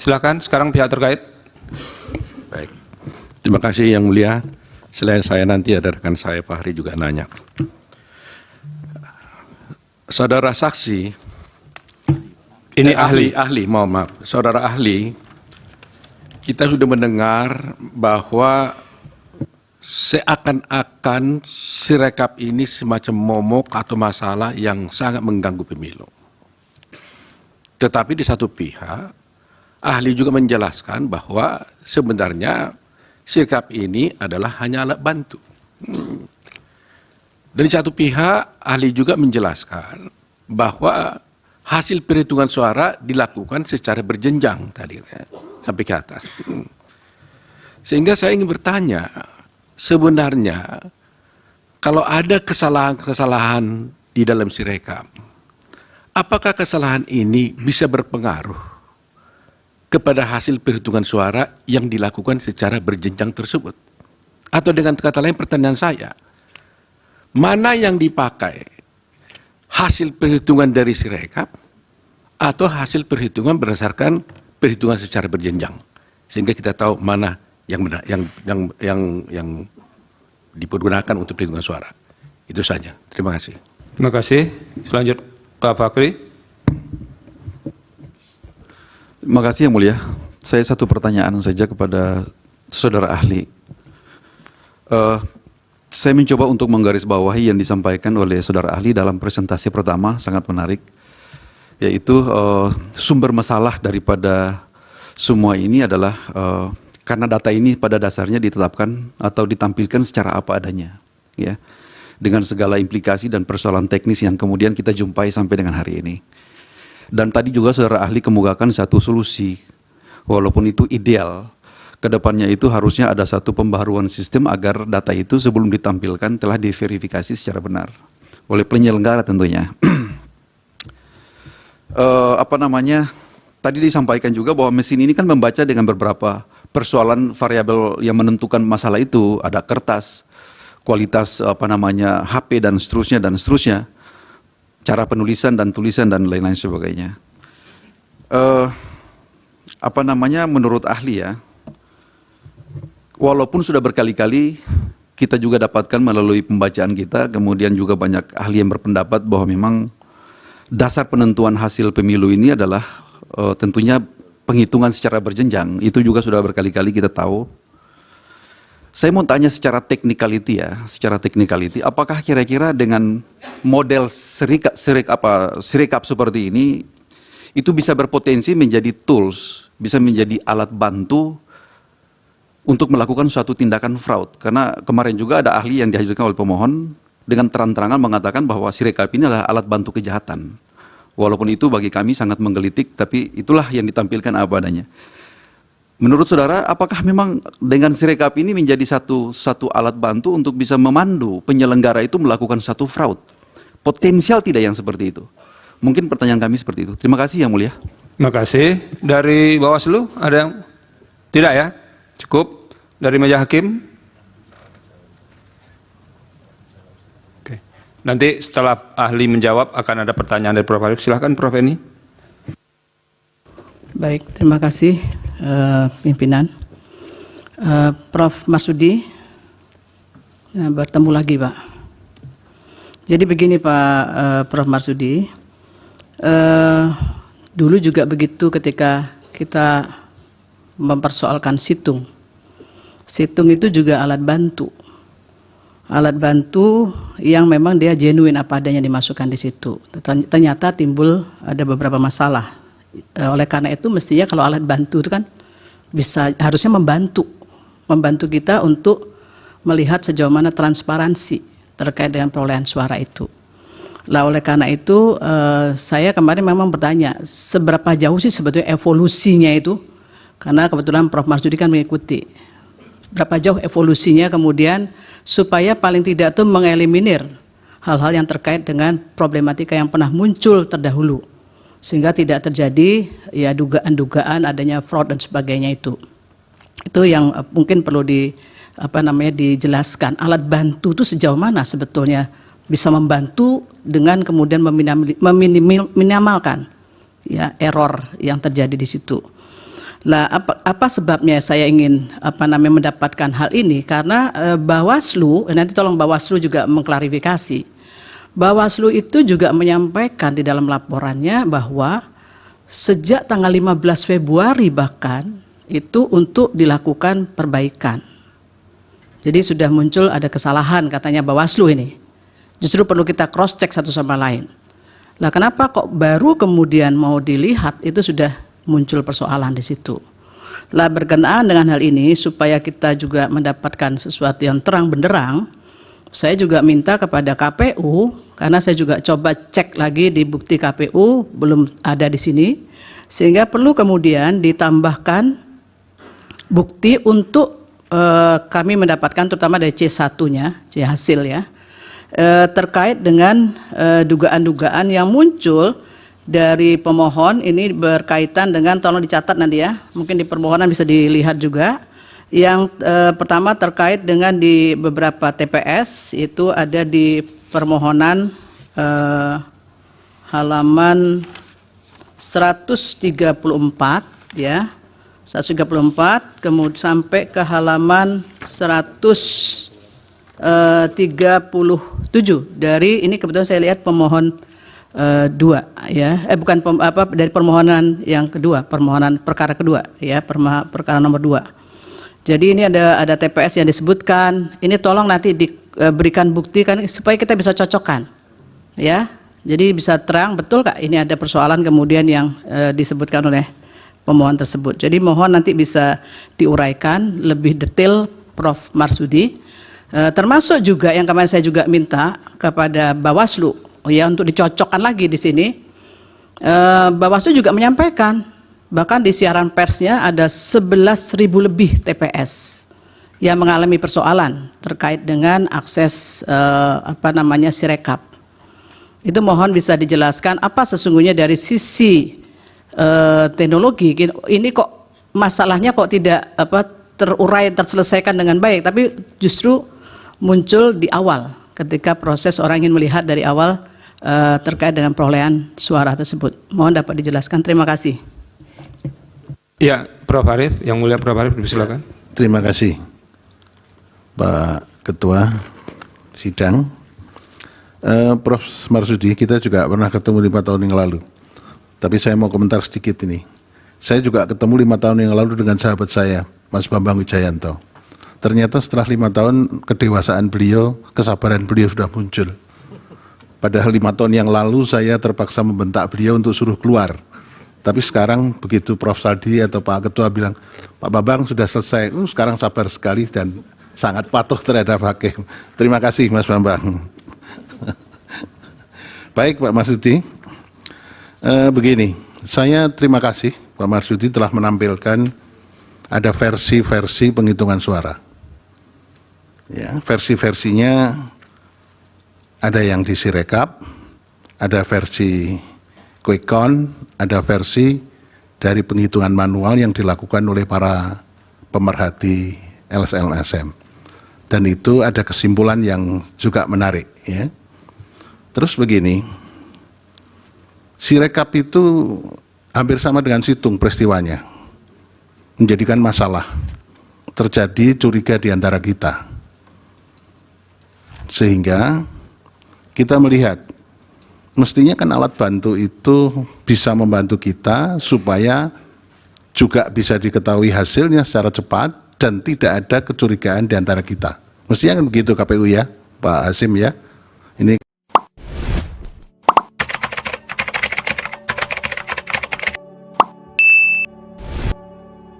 Silakan sekarang pihak terkait. Baik. Terima kasih Yang Mulia. Selain saya nanti ada rekan saya Fahri juga nanya. Saudara saksi, Ini ahli. mohon maaf. Saudara ahli, kita sudah mendengar bahwa seakan-akan Sirekap ini semacam momok atau masalah yang sangat mengganggu pemilu. Tetapi di satu pihak, ahli juga menjelaskan bahwa sebenarnya Sirekap ini adalah hanya alat bantu. Dari satu pihak, ahli juga menjelaskan bahwa hasil perhitungan suara dilakukan secara berjenjang tadi sampai ke atas. Sehingga saya ingin bertanya, sebenarnya kalau ada kesalahan-kesalahan di dalam Sirekap, apakah kesalahan ini bisa berpengaruh kepada hasil perhitungan suara yang dilakukan secara berjenjang tersebut? Atau dengan kata lain pertanyaan saya, mana yang dipakai? Hasil perhitungan dari Sirekap atau hasil perhitungan berdasarkan perhitungan secara berjenjang, sehingga kita tahu mana yang benar, yang dipergunakan untuk perhitungan suara. Itu saja. Terima kasih. Terima kasih. Selanjutnya Pak Fakri. Terima kasih Yang Mulia. Saya satu pertanyaan saja kepada saudara ahli. Saya mencoba untuk menggarisbawahi yang disampaikan oleh saudara ahli dalam presentasi pertama, sangat menarik, yaitu sumber masalah daripada semua ini adalah karena data ini pada dasarnya ditetapkan atau ditampilkan secara apa adanya, ya, dengan segala implikasi dan persoalan teknis yang kemudian kita jumpai sampai dengan hari ini. Dan tadi juga saudara ahli kemukakan satu solusi, walaupun itu ideal, kedepannya itu harusnya ada satu pembaharuan sistem agar data itu sebelum ditampilkan telah diverifikasi secara benar oleh penyelenggara tentunya. Tadi disampaikan juga bahwa mesin ini kan membaca dengan beberapa persoalan variabel yang menentukan masalah itu, ada kertas, kualitas HP dan seterusnya, cara penulisan dan tulisan dan lain-lain sebagainya. Menurut ahli ya, walaupun sudah berkali-kali kita juga dapatkan melalui pembacaan kita, kemudian juga banyak ahli yang berpendapat bahwa memang dasar penentuan hasil pemilu ini adalah tentunya penghitungan secara berjenjang. Itu juga sudah berkali-kali kita tahu. Saya mau tanya secara technicality ya, apakah kira-kira dengan model Sirekap seperti ini, itu bisa berpotensi menjadi tools, bisa menjadi alat bantu untuk melakukan suatu tindakan fraud? Karena kemarin juga ada ahli yang dihadirkan oleh pemohon dengan terang-terangan mengatakan bahwa Sirekap ini adalah alat bantu kejahatan. Walaupun itu bagi kami sangat menggelitik, tapi itulah yang ditampilkan apa adanya. Menurut saudara, apakah memang dengan Sirekap ini menjadi satu alat bantu untuk bisa memandu penyelenggara itu melakukan satu fraud? Potensial tidak yang seperti itu? Mungkin pertanyaan kami seperti itu. Terima kasih Yang Mulia. Terima kasih. Dari Bawaslu ada yang tidak ya? Cukup. Dari meja hakim. Oke. Nanti setelah ahli menjawab akan ada pertanyaan dari Prof. Arif. Silakan Prof. Eni. Baik, terima kasih pimpinan. Prof. Marsudi, bertemu lagi Pak. Jadi begini Pak Prof. Marsudi, dulu juga begitu ketika kita mempersoalkan situng. Situng itu juga alat bantu. Alat bantu yang memang dia genuine apa adanya dimasukkan di situ. Ternyata timbul ada beberapa masalah. Oleh karena itu mestinya kalau alat bantu itu kan harusnya membantu kita untuk melihat sejauh mana transparansi terkait dengan perolehan suara itu. Lah oleh karena itu saya kemarin memang bertanya seberapa jauh sih sebetulnya evolusinya itu, karena kebetulan Prof. Marsudi kan mengikuti. Berapa jauh evolusinya kemudian supaya paling tidak itu mengeliminir hal-hal yang terkait dengan problematika yang pernah muncul terdahulu, sehingga tidak terjadi ya dugaan-dugaan adanya fraud dan sebagainya itu. Itu yang mungkin perlu dijelaskan. Alat bantu itu sejauh mana sebetulnya bisa membantu dengan kemudian meminimalkan ya error yang terjadi di situ. Lah apa sebabnya saya ingin mendapatkan hal ini? Karena Bawaslu, nanti tolong Bawaslu juga mengklarifikasi. Bawaslu itu juga menyampaikan di dalam laporannya bahwa sejak tanggal 15 Februari bahkan itu untuk dilakukan perbaikan. Jadi sudah muncul ada kesalahan katanya Bawaslu ini. Justru perlu kita cross check satu sama lain. Lah kenapa kok baru kemudian mau dilihat itu sudah muncul persoalan di situ. Lah berkenaan dengan hal ini supaya kita juga mendapatkan sesuatu yang terang benderang, saya juga minta kepada KPU karena saya juga coba cek lagi di bukti KPU belum ada di sini, sehingga perlu kemudian ditambahkan bukti untuk kami mendapatkan terutama dari C1-nya, C hasil ya, terkait dengan dugaan-dugaan yang muncul dari pemohon. Ini berkaitan dengan, tolong dicatat nanti ya, mungkin di permohonan bisa dilihat juga. Yang pertama terkait dengan di beberapa TPS, itu ada di permohonan halaman 134 ya, 134, kemudian sampai ke halaman 137 dari ini kebetulan saya lihat pemohon dua ya, dari permohonan yang kedua, permohonan perkara kedua ya, perkara nomor 2. Jadi ini ada TPS yang disebutkan. Ini tolong nanti diberikan bukti kan supaya kita bisa cocokkan ya. Jadi bisa terang betul Kak ini ada persoalan kemudian yang disebutkan oleh pemohon tersebut. Jadi mohon nanti bisa diuraikan lebih detail Prof Marsudi. Termasuk juga yang kemarin saya juga minta kepada Bawaslu ya untuk dicocokkan lagi di sini. Bawaslu juga menyampaikan bahkan di siaran persnya ada 11.000 lebih TPS yang mengalami persoalan terkait dengan akses Sirekap. Itu mohon bisa dijelaskan apa sesungguhnya dari sisi teknologi ini kok masalahnya kok tidak terurai terselesaikan dengan baik, tapi justru muncul di awal ketika proses orang ingin melihat dari awal terkait dengan perolehan suara tersebut. Mohon dapat dijelaskan. Terima kasih. Ya, Prof Arief, yang mulia Prof Arief, silakan. Terima kasih, Pak Ketua Sidang. Prof Marsudi, kita juga pernah ketemu 5 tahun yang lalu. Tapi saya mau komentar sedikit ini. Saya juga ketemu 5 tahun yang lalu dengan sahabat saya, Mas Bambang Wijayanto. Ternyata setelah 5 tahun kedewasaan beliau, kesabaran beliau sudah muncul. Padahal 5 tahun yang lalu saya terpaksa membentak beliau untuk suruh keluar. Tapi sekarang begitu Prof Saldi atau Pak Ketua bilang, Pak Bambang sudah selesai, sekarang sabar sekali dan sangat patuh terhadap hakim. Terima kasih Mas Bambang. Baik Pak Marsudi, begini, saya terima kasih Pak Marsudi telah menampilkan ada versi-versi penghitungan suara. Ya, versi-versinya ada yang di Sirekap, ada versi quick count, ada versi dari penghitungan manual yang dilakukan oleh para pemerhati LSM. Dan itu ada kesimpulan yang juga menarik ya. Terus begini, Sirekap itu hampir sama dengan situng peristiwanya, menjadikan masalah, terjadi curiga di antara kita. Sehingga kita melihat, mestinya kan alat bantu itu bisa membantu kita supaya juga bisa diketahui hasilnya secara cepat dan tidak ada kecurigaan di antara kita. Mestinya kan begitu KPU ya, Pak Hasim ya. Ini